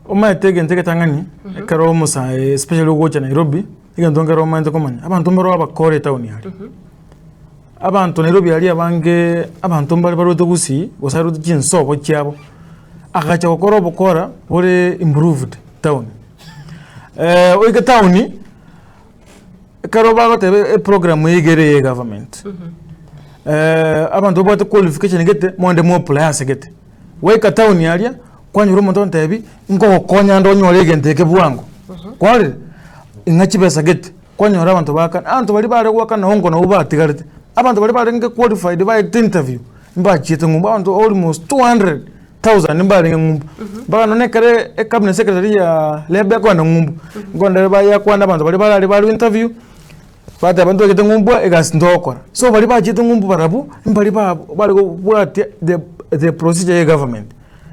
Omaitege ntege tangani karo musa especially ugocha Nairobi igandonga Roma ndo komanya abantu mbaro abakore town yali abantu Nairobi yali abange abantu mbali baro dogusi gosaru jinsobo cyabo agacha gukora bukora bore improved town oiga town karo bago tebe program yigereye government abantu bote qualification gete monde mo place gete weka town yali kwanyuro muntu ntebi ngo konya ndo nyorege nteke bwangu kwali ingachibesa gete kwanyora abantu abantu bali bare waka na hongo na ubatigarite abantu bali bare nge qualified by interview mbachite ngumba abantu almost 200,000 mbali ngumba bana nekare cabinet secretary ya lebe kwa ngumba ngonda baya kwa abantu bali bare interview fata abantu gete ngumba egasindokora so bali bachite ngumba barabu mbali bali bwate the procedure ya government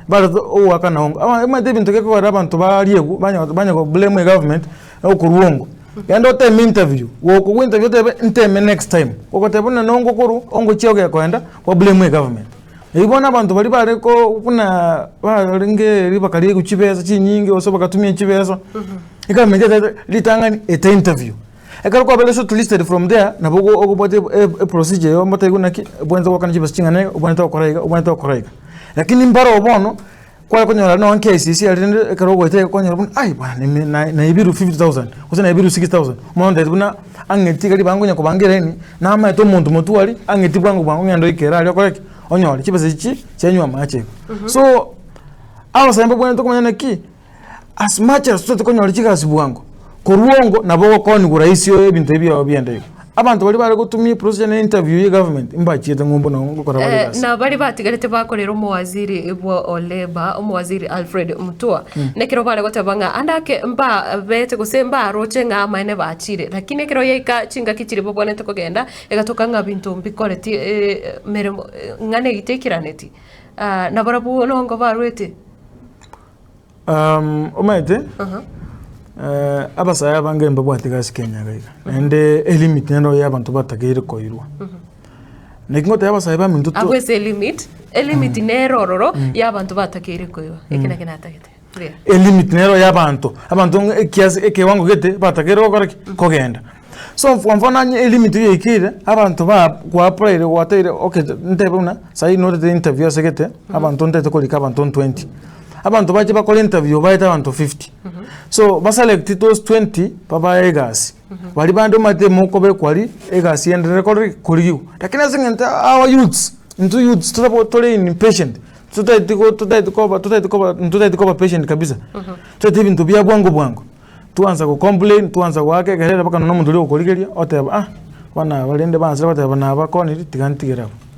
but waka na hongo ama debi ntoke kwa abantu baliego banya ko blame government okuruongo yando time interview wo ku interview tebe nteme next time ko tebuna nongo kuru ongo chioge kwenda ko blame government ibona abantu bali bare ko kuna baringe ribakaliye kuchibeza chinyingi osoba katumia chibeza ikamende litangani et interview ekaro ko bele so listed from there na bogo ogobote a procedure yo mata igunaki bwenza ko kana chibeza chingane uboneta koraiga lakini mbaro obono kwa konyora no KCC alinde karo gote konyora bun ai bana na ibiru 50,000 usana ibiru 60,000 monde buna angeti kali bangunya ko bangereni na ama to muntu mutuali angeti bwangu ngendo ikera ali koreki onyora kibese chi chenywa mache so awa sembe bwana to kumanya ki as much as to konyora chikasi bwangu kuruongo na bogo koni kuraisi yo ebintu ebyo byende abantu bali bare gutumye procedure interview ya government imbachite ngumbo na ngukora bali na bali batigarete bakorera umuwaziri ibwo oleba umuwaziri Alfred Mutua nekero bale gotabanga andake mba bete gusemba roche nga maine bachire lakini kero yeka chinga kichire bobonete kogenda egatoka nga bintu mbikoreti meremo ngane gitekiraneti na barabu nongo barwete omaite abasaya bange mbabwate gasi Kenya gaiga ende elimit nendo yabantu batagire koirwa nekingote abasaya ba mintu to abwese elimit nerororo yabantu batagire koirwa ekina kinatagite elimit nero yabantu abantu ekiwango gete batagire kogenda so mfana elimit yekire abantu ba kwa apply watere okay ntebuna sai no the interview segete abantu ntete kolika abantu 20 abantu baje bakora interview baita abantu 50 so baselect those 20 baba egasi bali bando mate moko be kwali egasi endere kuri lakini asingente our youths into youths totally impatient tutaitiko patient kabisa tuti bintu bya bwangu tuanza ku complain tuanza kwake garera baka no muntu lyo kurigeria oteba bana balende banse bateba na bakoni tigantigera